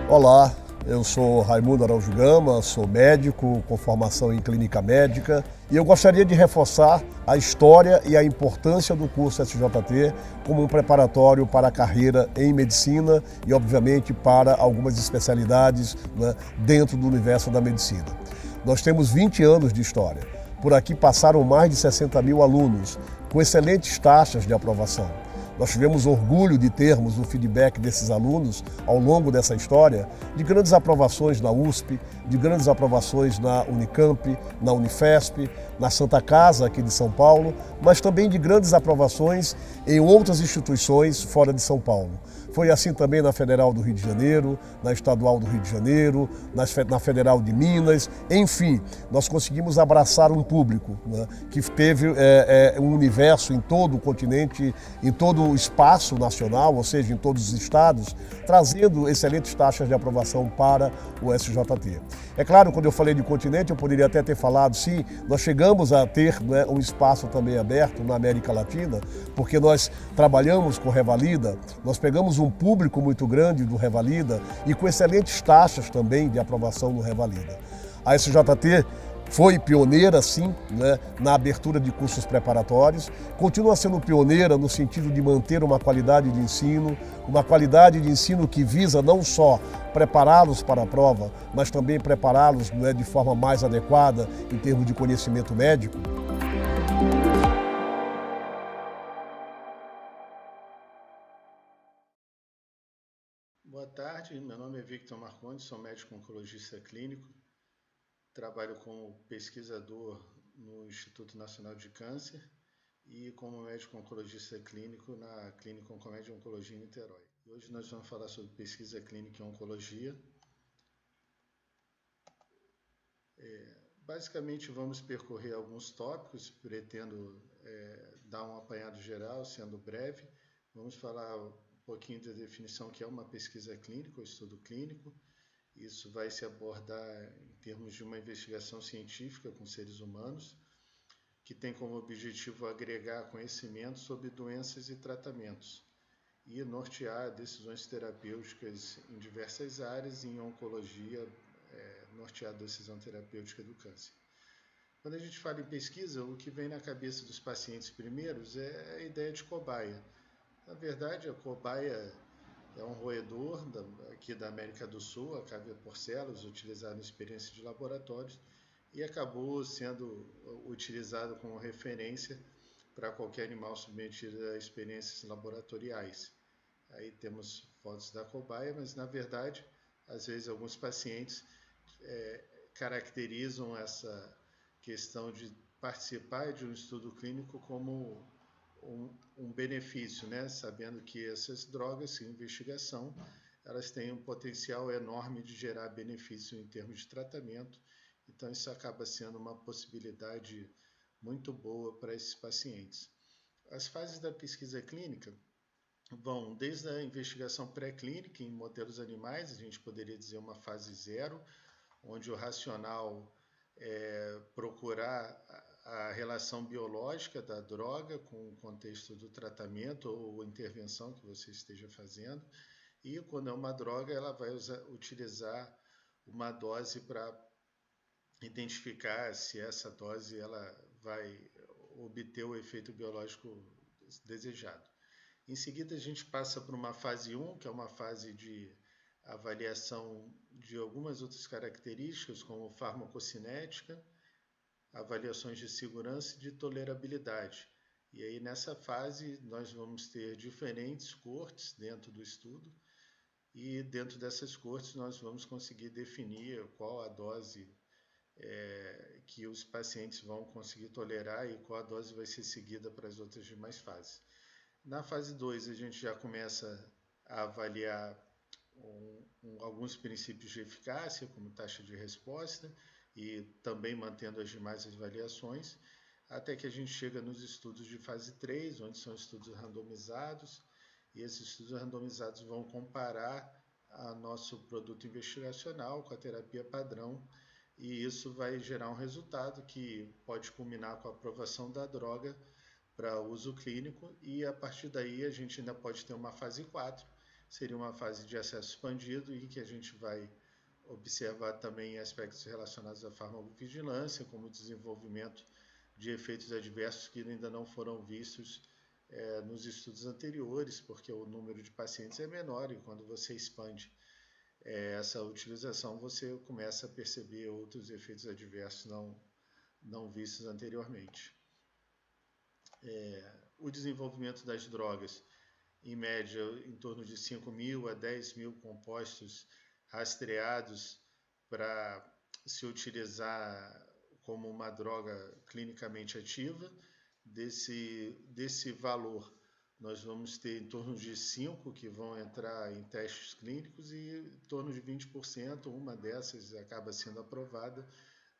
Olá, eu sou Raimundo Araújo Gama, sou médico com formação em clínica médica e eu gostaria de reforçar a história e a importância do curso SJT como um preparatório para a carreira em medicina e, obviamente, para algumas especialidades, né, dentro do universo da medicina. Nós temos 20 anos de história. Por aqui passaram mais de 60 mil alunos, com excelentes taxas de aprovação. Nós tivemos orgulho de termos o feedback desses alunos ao longo dessa história, de grandes aprovações na USP, de grandes aprovações na Unicamp, na Unifesp, na Santa Casa aqui de São Paulo, mas também de grandes aprovações em outras instituições fora de São Paulo. Foi assim também na Federal do Rio de Janeiro, na Estadual do Rio de Janeiro, na Federal de Minas, enfim, nós conseguimos abraçar um público, né, que teve um universo em todo o continente, em todo o espaço nacional, ou seja, em todos os estados, trazendo excelentes taxas de aprovação para o SJT. É claro, quando eu falei de continente, eu poderia até ter falado, sim, nós chegamos a ter, né, um espaço também aberto na América Latina, porque nós trabalhamos com Revalida, nós pegamos um público muito grande do Revalida e com excelentes taxas também de aprovação no Revalida. A SJT foi pioneira, sim, né, na abertura de cursos preparatórios, continua sendo pioneira no sentido de manter uma qualidade de ensino que visa não só prepará-los para a prova, mas também prepará-los, né, de forma mais adequada em termos de conhecimento médico. Boa tarde, meu nome é Victor Marcondes, sou médico oncologista clínico, trabalho como pesquisador no Instituto Nacional de Câncer e como médico oncologista clínico na Clínica Oncomed Oncologia em Niterói. E hoje nós vamos falar sobre pesquisa clínica em oncologia. Basicamente vamos percorrer alguns tópicos, pretendo dar um apanhado geral, sendo breve. Vamos falar um pouquinho da definição que é uma pesquisa clínica, ou estudo clínico. Isso vai se abordar em termos de uma investigação científica com seres humanos, que tem como objetivo agregar conhecimento sobre doenças e tratamentos e nortear decisões terapêuticas em diversas áreas e em oncologia, nortear a decisão terapêutica do câncer. Quando a gente fala em pesquisa, o que vem na cabeça dos pacientes primeiros é a ideia de cobaia. Na verdade, a cobaia é um roedor aqui da América do Sul, a Cavia porcellus, utilizado em experiências de laboratórios e acabou sendo utilizado como referência para qualquer animal submetido a experiências laboratoriais. Aí temos fotos da cobaia, mas na verdade, às vezes alguns pacientes caracterizam essa questão de participar de um estudo clínico como um benefício, né? Sabendo que essas drogas, em investigação, elas têm um potencial enorme de gerar benefício em termos de tratamento, então isso acaba sendo uma possibilidade muito boa para esses pacientes. As fases da pesquisa clínica vão desde a investigação pré-clínica em modelos animais, a gente poderia dizer uma fase 0, onde o racional é procurar a relação biológica da droga com o contexto do tratamento ou intervenção que você esteja fazendo. E quando é uma droga, ela vai utilizar uma dose para identificar se essa dose ela vai obter o efeito biológico desejado. Em seguida, a gente passa para uma fase 1, que é uma fase de avaliação de algumas outras características, como farmacocinética, avaliações de segurança e de tolerabilidade. E aí nessa fase nós vamos ter diferentes cortes dentro do estudo e dentro dessas cortes nós vamos conseguir definir qual a dose que os pacientes vão conseguir tolerar e qual a dose vai ser seguida para as outras demais fases. Na fase 2 a gente já começa a avaliar alguns princípios de eficácia, como taxa de resposta, e também mantendo as demais avaliações, até que a gente chega nos estudos de fase 3, onde são estudos randomizados, e esses estudos randomizados vão comparar a nosso produto investigacional com a terapia padrão, e isso vai gerar um resultado que pode culminar com a aprovação da droga para uso clínico, e a partir daí a gente ainda pode ter uma fase 4, seria uma fase de acesso expandido e que a gente vai observar também aspectos relacionados à farmacovigilância, como o desenvolvimento de efeitos adversos que ainda não foram vistos nos estudos anteriores, porque o número de pacientes é menor e quando você expande essa utilização, você começa a perceber outros efeitos adversos não vistos anteriormente. O desenvolvimento das drogas, em média, em torno de 5.000 a 10.000 compostos rastreados para se utilizar como uma droga clinicamente ativa. Desse valor, nós vamos ter em torno de 5 que vão entrar em testes clínicos e em torno de 20%, uma dessas acaba sendo aprovada,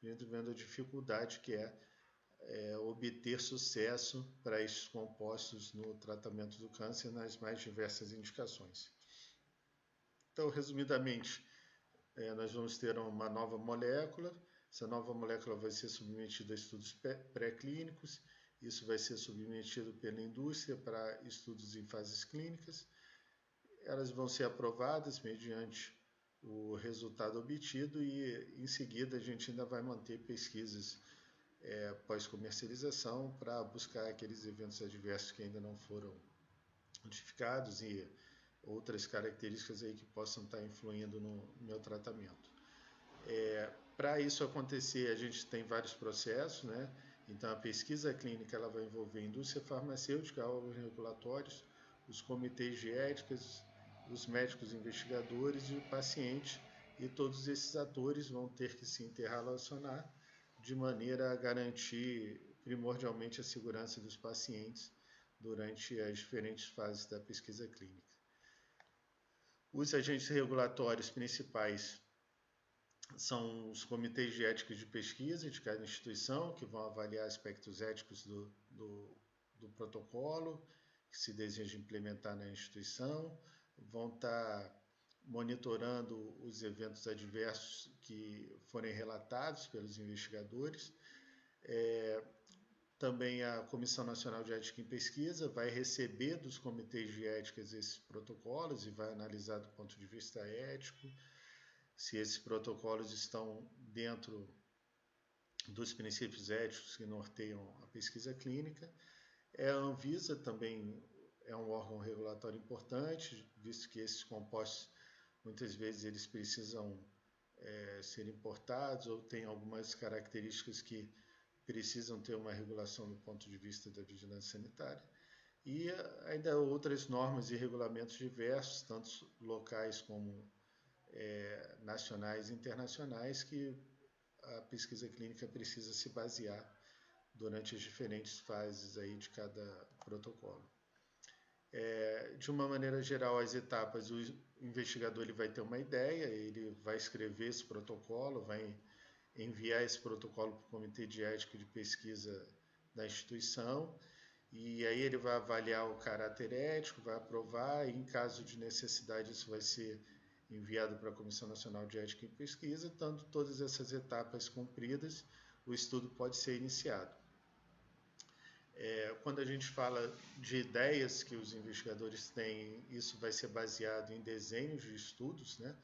vendo a dificuldade que é obter sucesso para esses compostos no tratamento do câncer nas mais diversas indicações. Então, resumidamente, nós vamos ter uma nova molécula. Essa nova molécula vai ser submetida a estudos pré-clínicos. Isso vai ser submetido pela indústria para estudos em fases clínicas. Elas vão ser aprovadas mediante o resultado obtido e, em seguida, a gente ainda vai manter pesquisas pós-comercialização para buscar aqueles eventos adversos que ainda não foram notificados e outras características aí que possam estar influindo no meu tratamento. Para isso acontecer, a gente tem vários processos, né? Então, a pesquisa clínica ela vai envolver a indústria farmacêutica, órgãos regulatórios, os comitês de éticas, os médicos investigadores e o paciente, e todos esses atores vão ter que se interrelacionar de maneira a garantir primordialmente a segurança dos pacientes durante as diferentes fases da pesquisa clínica. Os agentes regulatórios principais são os comitês de ética de pesquisa de cada instituição, que vão avaliar aspectos éticos do protocolo que se deseja implementar na instituição, vão estar monitorando os eventos adversos que forem relatados pelos investigadores. Também a Comissão Nacional de Ética em Pesquisa vai receber dos comitês de ética esses protocolos e vai analisar do ponto de vista ético se esses protocolos estão dentro dos princípios éticos que norteiam a pesquisa clínica. A Anvisa também é um órgão regulatório importante, visto que esses compostos, muitas vezes, eles precisam ser importados ou têm algumas características que precisam ter uma regulação do ponto de vista da vigilância sanitária. E ainda outras normas e regulamentos diversos, tanto locais como nacionais e internacionais, que a pesquisa clínica precisa se basear durante as diferentes fases aí de cada protocolo. De uma maneira geral, as etapas, o investigador ele vai ter uma ideia, ele vai escrever esse protocolo, vai enviar esse protocolo para o Comitê de Ética de Pesquisa da instituição, e aí ele vai avaliar o caráter ético, vai aprovar, e em caso de necessidade isso vai ser enviado para a Comissão Nacional de Ética em Pesquisa. Tanto todas essas etapas cumpridas, o estudo pode ser iniciado. Quando a gente fala de ideias que os investigadores têm, isso vai ser baseado em desenhos de estudos, né?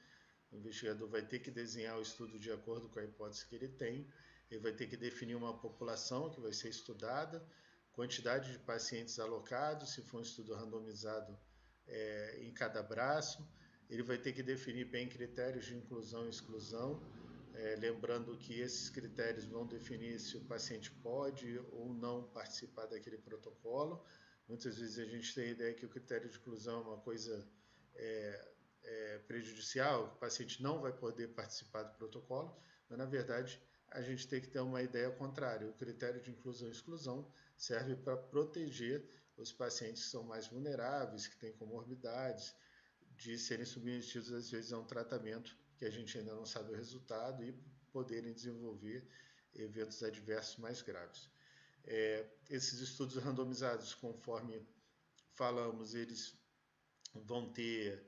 O investigador vai ter que desenhar o estudo de acordo com a hipótese que ele tem, ele vai ter que definir uma população que vai ser estudada, quantidade de pacientes alocados, se for um estudo randomizado em cada braço, ele vai ter que definir bem critérios de inclusão e exclusão, lembrando que esses critérios vão definir se o paciente pode ou não participar daquele protocolo. Muitas vezes a gente tem a ideia que o critério de inclusão é uma coisa prejudicial, que o paciente não vai poder participar do protocolo, mas na verdade a gente tem que ter uma ideia contrária. O critério de inclusão e exclusão serve para proteger os pacientes que são mais vulneráveis, que têm comorbidades, de serem submetidos às vezes a um tratamento que a gente ainda não sabe o resultado e poderem desenvolver eventos adversos mais graves. Esses estudos randomizados, conforme falamos, eles vão ter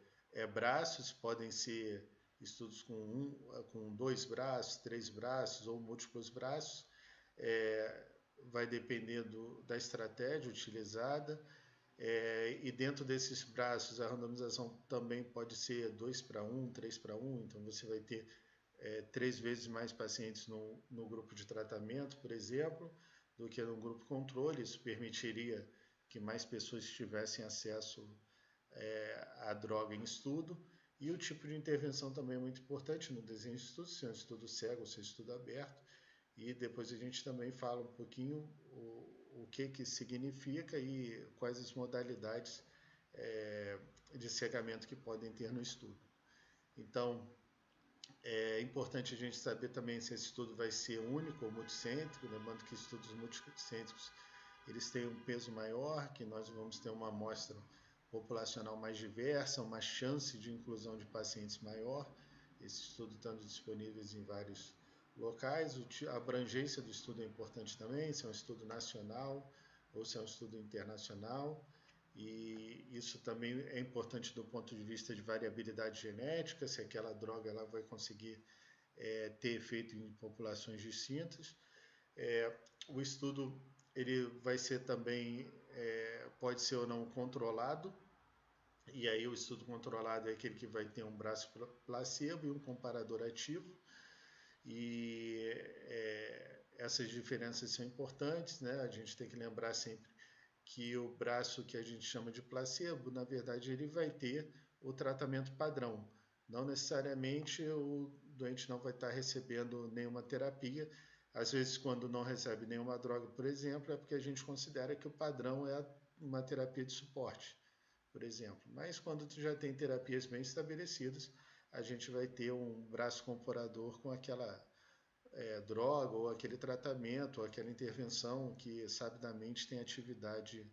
braços, podem ser estudos com 2 braços, 3 braços ou múltiplos braços, vai depender da estratégia utilizada. E dentro desses braços, a randomização também pode ser 2:1, 3:1, então você vai ter 3 vezes mais pacientes no grupo de tratamento, por exemplo, do que no grupo controle. Isso permitiria que mais pessoas tivessem acesso à droga em estudo. E o tipo de intervenção também é muito importante no desenho de estudo, se é um estudo cego ou se é um estudo aberto. E depois a gente também fala um pouquinho o que significa e quais as modalidades de cegamento que podem ter no estudo. Então, é importante a gente saber também se esse estudo vai ser único ou multicêntrico, lembrando que estudos multicêntricos eles têm um peso maior, que nós vamos ter uma amostra populacional mais diversa, uma chance de inclusão de pacientes maior, esse estudo estando disponíveis em vários locais. A abrangência do estudo é importante também, se é um estudo nacional ou se é um estudo internacional, e isso também é importante do ponto de vista de variabilidade genética, se aquela droga ela vai conseguir ter efeito em populações distintas. O estudo ele vai ser também, pode ser ou não controlado, e aí o estudo controlado é aquele que vai ter um braço placebo e um comparador ativo, e essas diferenças são importantes, né? A gente tem que lembrar sempre que o braço que a gente chama de placebo, na verdade, ele vai ter o tratamento padrão. Não necessariamente o doente não vai estar recebendo nenhuma terapia. Às vezes, quando não recebe nenhuma droga, por exemplo, é porque a gente considera que o padrão é uma terapia de suporte, por exemplo. Mas quando tu já tem terapias bem estabelecidas, a gente vai ter um braço comparador com aquela droga ou aquele tratamento, ou aquela intervenção que sabidamente tem atividade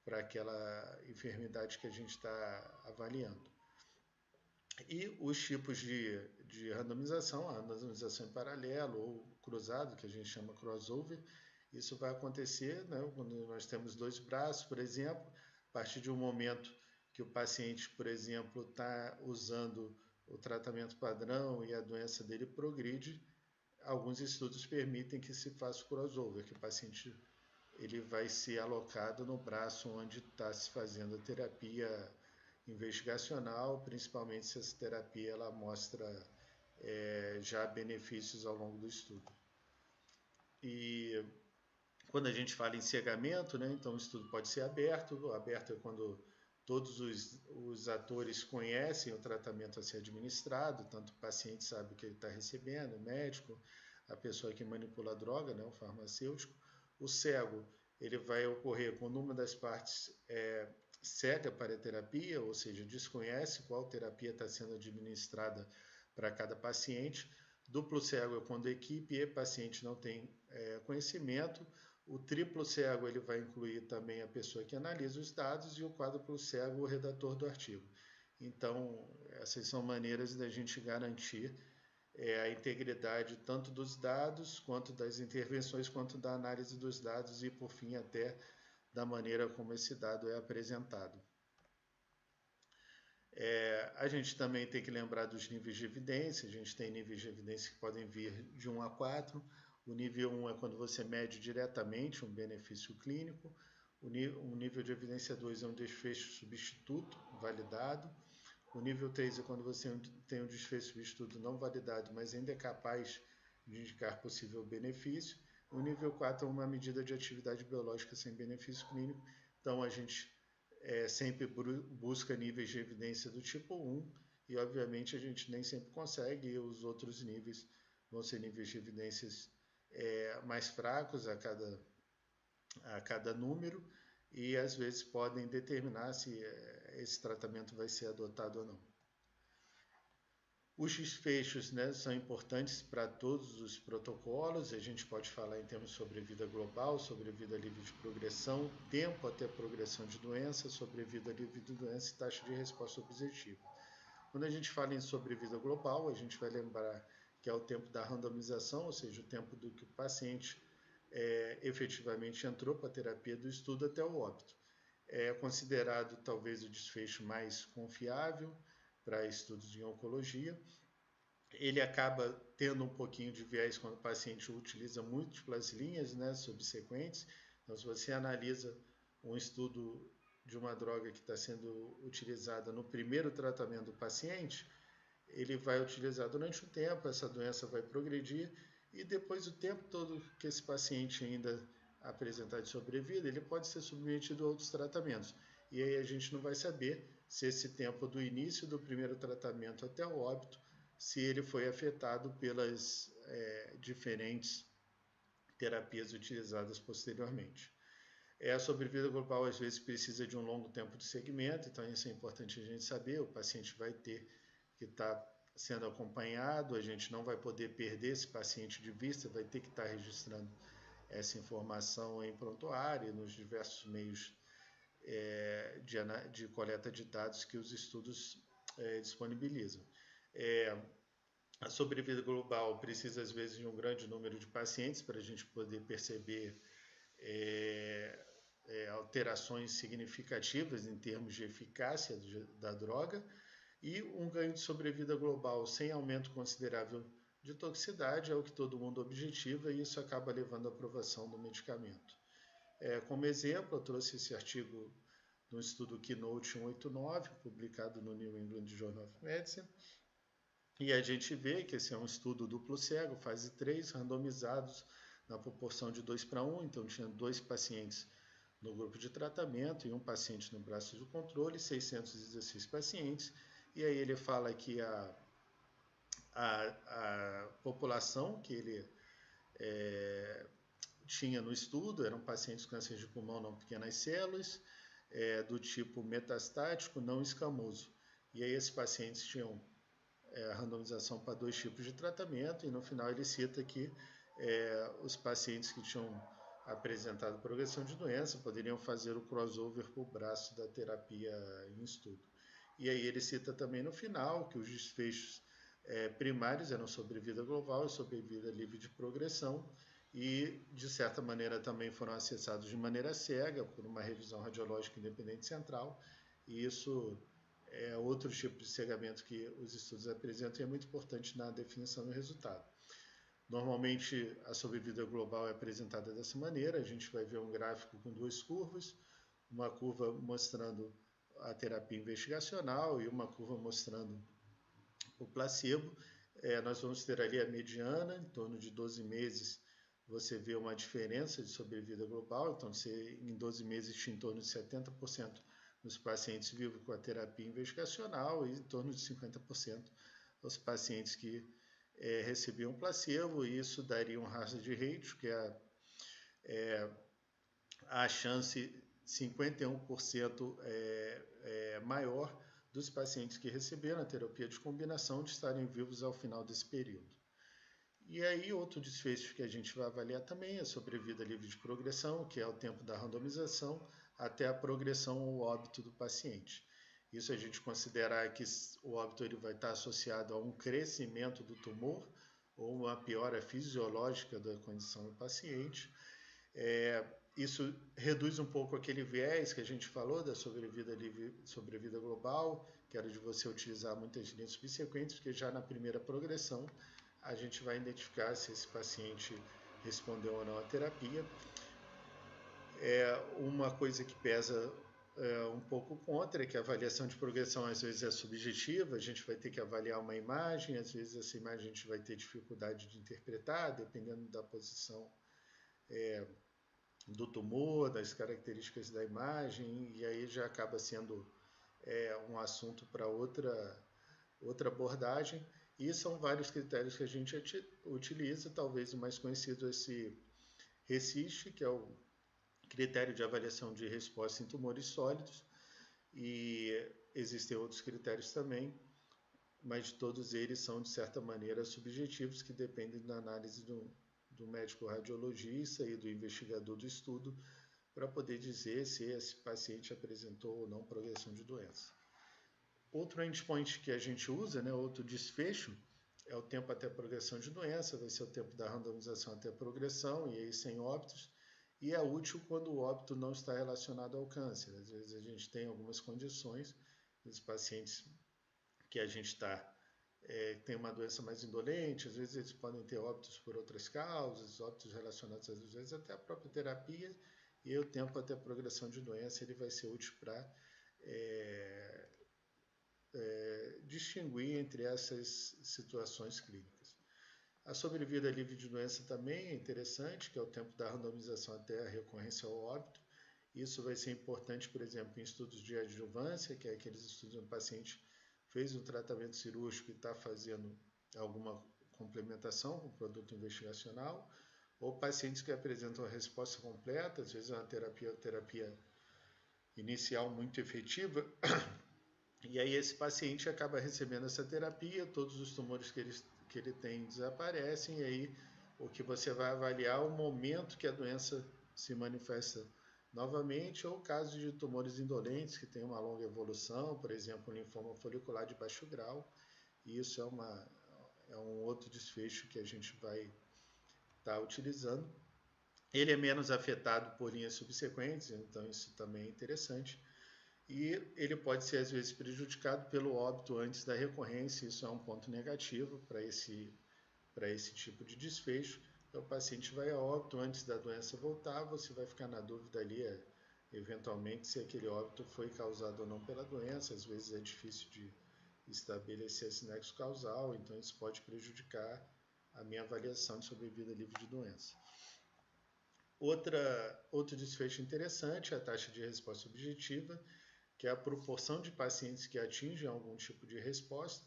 para aquela enfermidade que a gente está avaliando. E os tipos de randomização, a randomização em paralelo ou cruzado, que a gente chama crossover, isso vai acontecer, né, quando nós temos 2 braços, por exemplo, a partir de um momento que o paciente, por exemplo, está usando o tratamento padrão e a doença dele progride, alguns estudos permitem que se faça o crossover, que o paciente ele vai ser alocado no braço onde está se fazendo a terapia investigacional, principalmente se essa terapia ela mostra já benefícios ao longo do estudo. E quando a gente fala em cegamento, né, então o estudo pode ser aberto. Aberto é quando todos os atores conhecem o tratamento a ser administrado, tanto o paciente sabe o que ele está recebendo, o médico, a pessoa que manipula a droga, né, o farmacêutico. O cego, ele vai ocorrer quando uma das partes cega para a terapia, ou seja, desconhece qual terapia está sendo administrada para cada paciente. Duplo cego é quando a equipe e paciente não tem conhecimento. O triplo cego ele vai incluir também a pessoa que analisa os dados, e o quádruplo cego o redator do artigo. Então, essas são maneiras da gente garantir a integridade tanto dos dados, quanto das intervenções, quanto da análise dos dados e, por fim, até da maneira como esse dado é apresentado. A gente também tem que lembrar dos níveis de evidência. A gente tem níveis de evidência que podem vir de 1 a 4. O nível 1 é quando você mede diretamente um benefício clínico. O nível de evidência 2 é um desfecho substituto validado. O nível 3 é quando você tem um desfecho substituto não validado, mas ainda é capaz de indicar possível benefício. O nível 4 é uma medida de atividade biológica sem benefício clínico. Então, a gente sempre busca níveis de evidência do tipo 1, e obviamente a gente nem sempre consegue, e os outros níveis vão ser níveis de evidências mais fracos a cada número, e às vezes podem determinar se esse tratamento vai ser adotado ou não. Os desfechos, né, são importantes para todos os protocolos. A gente pode falar em termos de sobrevida global, sobrevida livre de progressão, tempo até progressão de doença, sobrevida livre de doença e taxa de resposta objetiva. Quando a gente fala em sobrevida global, a gente vai lembrar que é o tempo da randomização, ou seja, o tempo do que o paciente efetivamente entrou para a terapia do estudo até o óbito. É considerado talvez o desfecho mais confiável para estudos de oncologia. Ele acaba tendo um pouquinho de viés quando o paciente utiliza múltiplas linhas, né, subsequentes. Então, se você analisa um estudo de uma droga que está sendo utilizada no primeiro tratamento do paciente, ele vai utilizar durante um tempo, essa doença vai progredir e depois o tempo todo que esse paciente ainda apresentar de sobrevida, ele pode ser submetido a outros tratamentos. E aí a gente não vai saber se esse tempo do início do primeiro tratamento até o óbito, se ele foi afetado pelas diferentes terapias utilizadas posteriormente. A sobrevida global às vezes precisa de um longo tempo de segmento, então isso é importante a gente saber, o paciente vai ter que estar sendo acompanhado, a gente não vai poder perder esse paciente de vista, vai ter que estar registrando essa informação em prontuário, nos diversos meios de coleta de dados que os estudos disponibilizam. A sobrevida global precisa, às vezes, de um grande número de pacientes para a gente poder perceber alterações significativas em termos de eficácia da droga e um ganho de sobrevida global sem aumento considerável de toxicidade é o que todo mundo objetiva e isso acaba levando à aprovação do medicamento. Como exemplo, eu trouxe esse artigo no estudo Keynote 189, publicado no New England Journal of Medicine, e a gente vê que esse é um estudo duplo cego, fase 3, randomizados na proporção de 2:1, então tinha 2 pacientes no grupo de tratamento e um paciente no braço de controle, 616 pacientes, e aí ele fala que a população que ele tinha no estudo eram pacientes com câncer de pulmão não pequenas células, do tipo metastático não escamoso. E aí esses pacientes tinham a randomização para 2 tipos de tratamento e no final ele cita que os pacientes que tinham apresentado progressão de doença poderiam fazer o crossover para o braço da terapia em estudo. E aí ele cita também no final que os desfechos primários eram sobrevida global e sobrevida livre de progressão e, de certa maneira, também foram acessados de maneira cega por uma revisão radiológica independente central e isso é outro tipo de cegamento que os estudos apresentam e é muito importante na definição do resultado. Normalmente, a sobrevida global é apresentada dessa maneira, a gente vai ver um gráfico com 2 curvas, uma curva mostrando a terapia investigacional e uma curva mostrando o placebo. Nós vamos ter ali a mediana, em torno de 12 meses, você vê uma diferença de sobrevida global, então você, em 12 meses tinha em torno de 70% nos pacientes vivos com a terapia investigacional e em torno de 50% os pacientes que recebiam placebo, e isso daria um hazard ratio, que é a chance 51% maior dos pacientes que receberam a terapia de combinação de estarem vivos ao final desse período. E aí outro desfecho que a gente vai avaliar também é a sobrevida livre de progressão, que é o tempo da randomização até a progressão ou óbito do paciente. Isso a gente considerar que o óbito ele vai estar associado a um crescimento do tumor ou uma piora fisiológica da condição do paciente. Isso reduz um pouco aquele viés que a gente falou da sobrevida global, que era de você utilizar muitas linhas subsequentes, porque já na primeira progressão a gente vai identificar se esse paciente respondeu ou não à terapia. Uma coisa que pesa um pouco contra é que a avaliação de progressão às vezes é subjetiva, a gente vai ter que avaliar uma imagem, às vezes essa imagem a gente vai ter dificuldade de interpretar, dependendo da posição do tumor, das características da imagem, e aí já acaba sendo um assunto para outra abordagem, e são vários critérios que a gente utiliza, talvez o mais conhecido é esse RECIST, que é o critério de avaliação de resposta em tumores sólidos, e existem outros critérios também, mas todos eles são, de certa maneira, subjetivos, que dependem da análise do médico radiologista e do investigador do estudo, para poder dizer se esse paciente apresentou ou não progressão de doença. Outro endpoint que a gente usa, outro desfecho, é o tempo até a progressão de doença, vai ser o tempo da randomização até a progressão, e aí sem óbitos, e é útil quando o óbito não está relacionado ao câncer. Às vezes a gente tem algumas condições, os pacientes que a gente tem uma doença mais indolente, às vezes eles podem ter óbitos por outras causas, óbitos relacionados às vezes até à própria terapia, e o tempo até a progressão de doença ele vai ser útil para distinguir entre essas situações clínicas. A sobrevida livre de doença também é interessante, que é o tempo da randomização até a recorrência ao óbito. Isso vai ser importante, por exemplo, em estudos de adjuvância, que é aqueles estudos onde o paciente fez um tratamento cirúrgico e está fazendo alguma complementação com o produto investigacional, ou pacientes que apresentam a resposta completa, às vezes é uma terapia inicial muito efetiva, e aí esse paciente acaba recebendo essa terapia, todos os tumores que ele tem desaparecem, e aí o que você vai avaliar é o momento que a doença se manifesta novamente, ou casos de tumores indolentes que têm uma longa evolução, por exemplo, linfoma folicular de baixo grau, e isso é um outro desfecho que a gente vai estar utilizando. Ele é menos afetado por linhas subsequentes, então isso também é interessante. E ele pode ser, às vezes, prejudicado pelo óbito antes da recorrência, isso é um ponto negativo para esse tipo de desfecho. Então, o paciente vai a óbito antes da doença voltar, você vai ficar na dúvida ali, eventualmente, se aquele óbito foi causado ou não pela doença, às vezes é difícil de estabelecer esse nexo causal, então isso pode prejudicar a minha avaliação de sobrevida livre de doença. Outro desfecho interessante é a taxa de resposta objetiva, que é a proporção de pacientes que atingem algum tipo de resposta.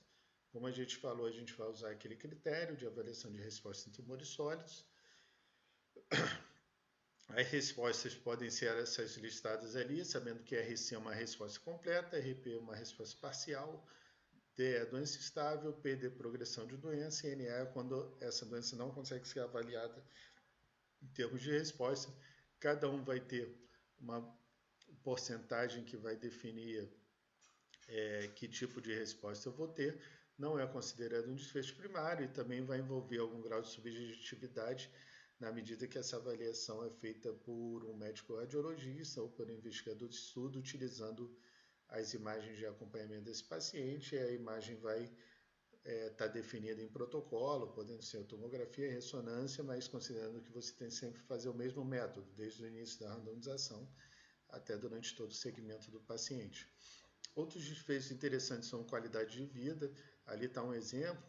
Como a gente falou, a gente vai usar aquele critério de avaliação de resposta em tumores sólidos. As respostas podem ser essas listadas ali, sabendo que RC é uma resposta completa, RP é uma resposta parcial, D é doença estável, PD é progressão de doença, e NA é quando essa doença não consegue ser avaliada em termos de resposta. Cada um vai ter uma porcentagem que vai definir que tipo de resposta eu vou ter. Não é considerado um desfecho primário e também vai envolver algum grau de subjetividade na medida que essa avaliação é feita por um médico radiologista ou por um investigador de estudo utilizando as imagens de acompanhamento desse paciente, e a imagem vai estar definida em protocolo, podendo ser tomografia e ressonância, mas considerando que você tem sempre que fazer o mesmo método, desde o início da randomização até durante todo o segmento do paciente. Outros desfechos interessantes são qualidade de vida. Ali está um exemplo,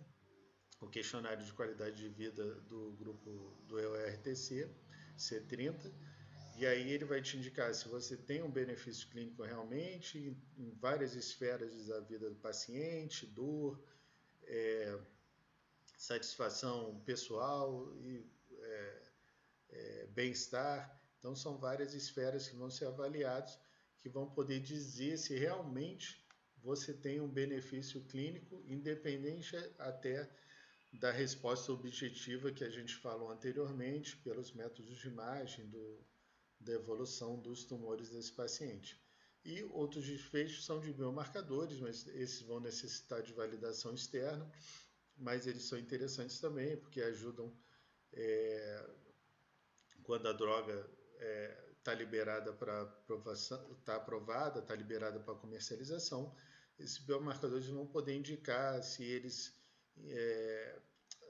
o questionário de qualidade de vida do grupo do EORTC, C30, e aí ele vai te indicar se você tem um benefício clínico realmente em várias esferas da vida do paciente, dor, satisfação pessoal e bem-estar. Então são várias esferas que vão ser avaliadas, que vão poder dizer se realmente você tem um benefício clínico, independente até da resposta objetiva que a gente falou anteriormente, pelos métodos de imagem da evolução dos tumores desse paciente. E outros desfechos são de biomarcadores, mas esses vão necessitar de validação externa, mas eles são interessantes também, porque ajudam quando a droga está liberada para aprovação, está aprovada, está liberada para comercialização, esses biomarcadores vão poder indicar se eles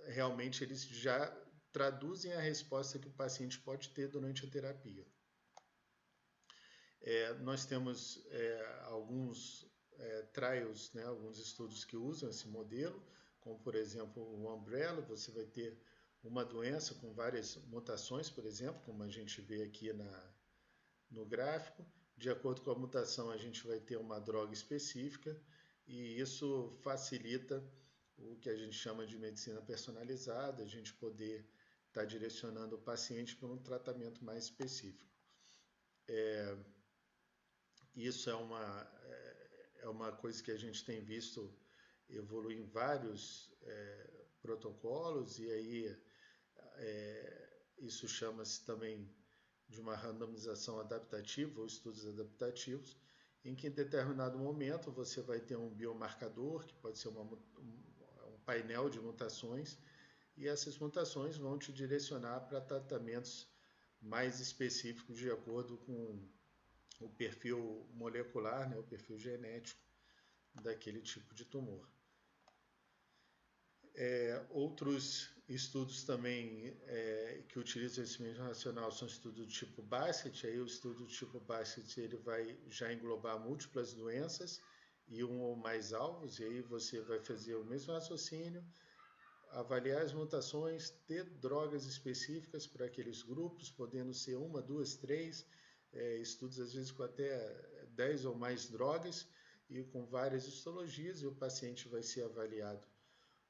realmente eles já traduzem a resposta que o paciente pode ter durante a terapia. Nós temos alguns trials, né, alguns estudos que usam esse modelo, como por exemplo o Umbrella, você vai ter uma doença com várias mutações, por exemplo, como a gente vê aqui no gráfico. De acordo com a mutação, a gente vai ter uma droga específica e isso facilita o que a gente chama de medicina personalizada, a gente poder estar direcionando o paciente para um tratamento mais específico. Isso é uma coisa que a gente tem visto evoluir em vários protocolos, e aí isso chama-se também de uma randomização adaptativa ou estudos adaptativos, em que em determinado momento você vai ter um biomarcador, que pode ser um painel de mutações, e essas mutações vão te direcionar para tratamentos mais específicos de acordo com o perfil molecular, né, o perfil genético daquele tipo de tumor. Outros estudos também que utilizam esse mesmo racional são estudos do tipo Basket. Aí o estudo do tipo Basket ele vai já englobar múltiplas doenças e um ou mais alvos, e aí você vai fazer o mesmo raciocínio, avaliar as mutações, ter drogas específicas para aqueles grupos, podendo ser uma, duas, três, estudos às vezes com até 10 ou mais drogas e com várias histologias, e o paciente vai ser avaliado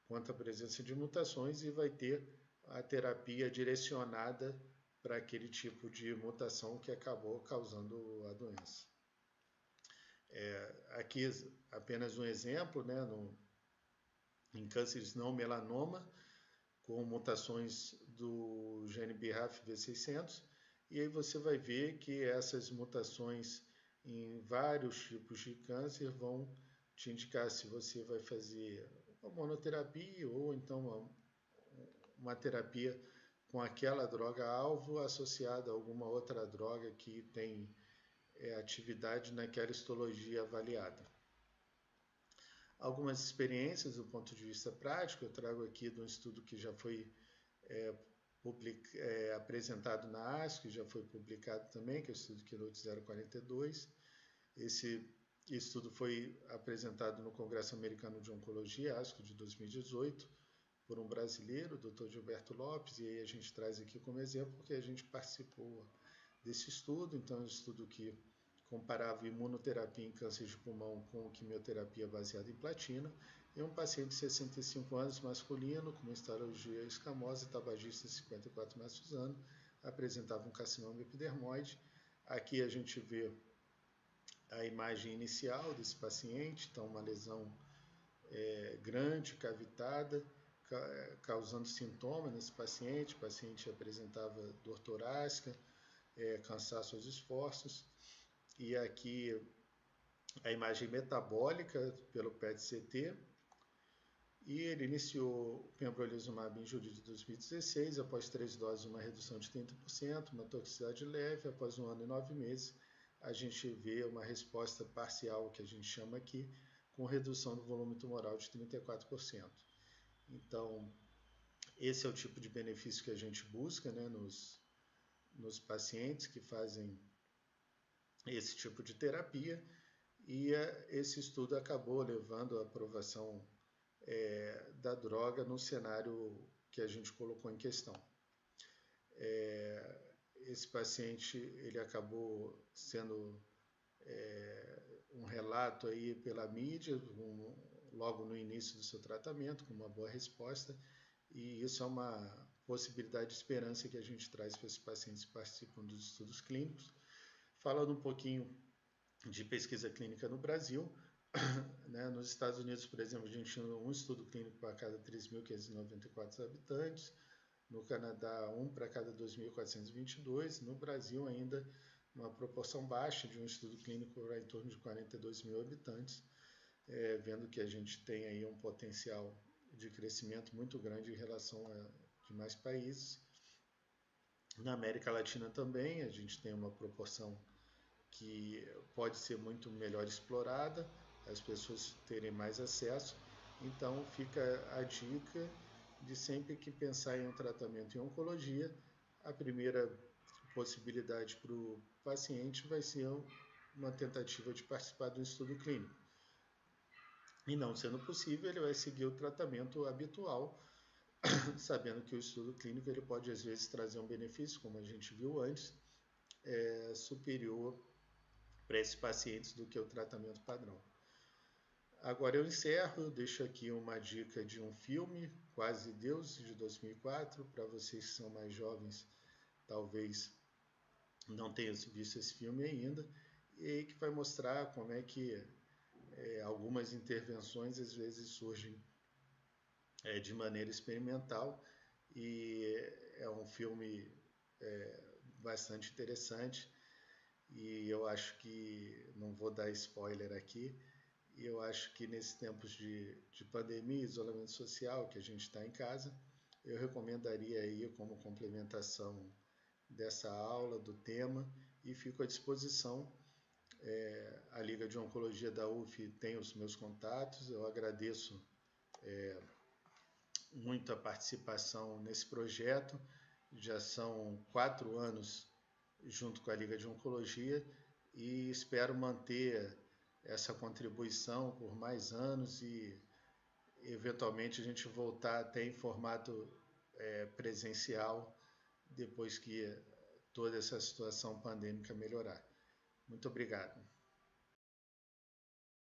quanto à presença de mutações e vai ter a terapia direcionada para aquele tipo de mutação que acabou causando a doença. Aqui apenas um exemplo, né, em cânceres não melanoma, com mutações do gene BRAF V600, e aí você vai ver que essas mutações em vários tipos de câncer vão te indicar se você vai fazer uma monoterapia ou então uma terapia com aquela droga-alvo associada a alguma outra droga que tem atividade naquela histologia avaliada. Algumas experiências do ponto de vista prático, eu trago aqui de um estudo que já foi apresentado na ASCO, já foi publicado também, que é o estudo Keynote 042. Esse estudo foi apresentado no Congresso Americano de Oncologia, ASCO, de 2018, por um brasileiro, o Dr. Gilberto Lopes, e aí a gente traz aqui como exemplo porque a gente participou desse estudo. Então, é um estudo que comparava imunoterapia em câncer de pulmão com quimioterapia baseada em platina, em um paciente de 65 anos masculino, com uma histologia escamosa, tabagista, 54 mais anos, apresentava um carcinoma epidermoide. Aqui a gente vê a imagem inicial desse paciente, então uma lesão grande, cavitada, causando sintomas nesse paciente. O paciente apresentava dor torácica, cansaço aos esforços. E aqui a imagem metabólica pelo PET-CT. E ele iniciou o pembrolizumab em julho de 2016, após 3 doses, uma redução de 30%, uma toxicidade leve. Após 1 ano e 9 meses, a gente vê uma resposta parcial, que a gente chama aqui, com redução do volume tumoral de 34%. Então, esse é o tipo de benefício que a gente busca, né, nos pacientes que fazem esse tipo de terapia, e esse estudo acabou levando à aprovação da droga no cenário que a gente colocou em questão. Esse paciente ele acabou sendo um relato aí pela mídia, logo no início do seu tratamento, com uma boa resposta, e isso é uma possibilidade de esperança que a gente traz para esses pacientes que participam dos estudos clínicos. Falando um pouquinho de pesquisa clínica no Brasil, né, nos Estados Unidos, por exemplo, a gente tinha um estudo clínico para cada 3.594 habitantes, no Canadá, um para cada 2.422, no Brasil ainda uma proporção baixa de um estudo clínico para em torno de 42 mil habitantes, vendo que a gente tem aí um potencial de crescimento muito grande em relação a demais países. Na América Latina também, a gente tem uma proporção que pode ser muito melhor explorada, as pessoas terem mais acesso. Então fica a dica de sempre que pensar em um tratamento em oncologia, a primeira possibilidade para o paciente vai ser uma tentativa de participar do estudo clínico. E não sendo possível, ele vai seguir o tratamento habitual, sabendo que o estudo clínico ele pode às vezes trazer um benefício, como a gente viu antes, superior para esses pacientes do que o tratamento padrão. Agora eu encerro, eu deixo aqui uma dica de um filme, Quase Deus, de 2004, para vocês que são mais jovens, talvez não tenham visto esse filme ainda, e que vai mostrar como é que algumas intervenções às vezes surgem de maneira experimental, e é um filme bastante interessante, e eu acho que, não vou dar spoiler aqui, e eu acho que nesses tempos de pandemia, isolamento social, que a gente está em casa, eu recomendaria aí como complementação dessa aula, do tema, e fico à disposição. A Liga de Oncologia da UF tem os meus contatos, eu agradeço muito a participação nesse projeto. Já são 4 anos junto com a Liga de Oncologia e espero manter essa contribuição por mais anos e eventualmente a gente voltar até em formato presencial depois que toda essa situação pandêmica melhorar. Muito obrigado.